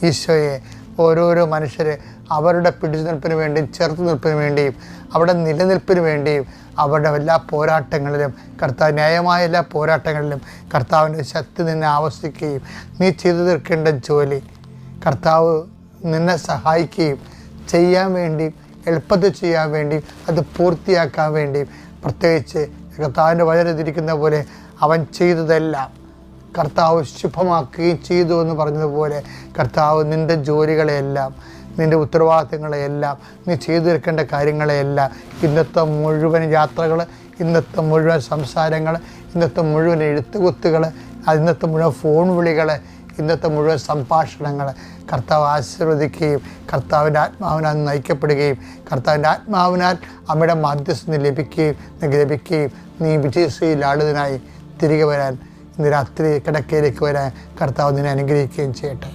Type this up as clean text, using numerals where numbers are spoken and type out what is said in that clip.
ഈശോയെ, ഓരോരോ മനുഷ്യർ അവരുടെ പിടിച്ചുനിൽപ്പിന് വേണ്ടിയും ചെറുത്തുനിൽപ്പിന് വേണ്ടിയും അവിടെ നിലനിൽപ്പിന് വേണ്ടിയും അവരുടെ എല്ലാ പോരാട്ടങ്ങളിലും കർത്താവ്, ന്യായമായ എല്ലാ പോരാട്ടങ്ങളിലും കർത്താവിൻ്റെ ശക്തി നിന്നെ ആവശ്യിക്കുകയും നീ ചെയ്തു തീർക്കേണ്ട ജോലി കർത്താവ് നിന്നെ സഹായിക്കുകയും ചെയ്യാൻ വേണ്ടിയും എളുപ്പത്തിൽ ചെയ്യാൻ വേണ്ടിയും അത് പൂർത്തിയാക്കാൻ വേണ്ടിയും, പ്രത്യേകിച്ച് കർത്താവിൻ്റെ വചനത്തിരിക്കുന്ന പോലെ അവൻ ചെയ്തതെല്ലാം കർത്താവ് ശുഭമാക്കുകയും ചെയ്തു എന്ന് പറഞ്ഞതുപോലെ കർത്താവ് നിൻ്റെ ജോലികളെയെല്ലാം, നിൻ്റെ ഉത്തരവാദിത്തങ്ങളെയെല്ലാം, നീ ചെയ്തു തീർക്കേണ്ട കാര്യങ്ങളെയെല്ലാം, ഇന്നത്തെ മുഴുവൻ യാത്രകൾ, ഇന്നത്തെ മുഴുവൻ സംസാരങ്ങൾ, ഇന്നത്തെ മുഴുവൻ എഴുത്തുകുത്തുകൾ, ഇന്നത്തെ മുഴുവൻ ഫോൺ വിളികൾ, ഇന്നത്തെ മുഴുവൻ സംഭാഷണങ്ങൾ കർത്താവ് ആശീർവദിക്കുകയും കർത്താവിൻ്റെ ആത്മാവിനാൽ നയിക്കപ്പെടുകയും കർത്താവിൻ്റെ ആത്മാവിനാൽ അമ്മയുടെ മധ്യസ്ഥന് ലഭിക്കുകയും നീ വിജയശ്രീലാളിതനായി തിരികെ വരാൻ, ഇന്ന് രാത്രി കിടക്കയിലേക്ക് വരാൻ കർത്താവ് നിന്നെ അനുഗ്രഹിക്കുകയും ചെയ്യട്ടെ.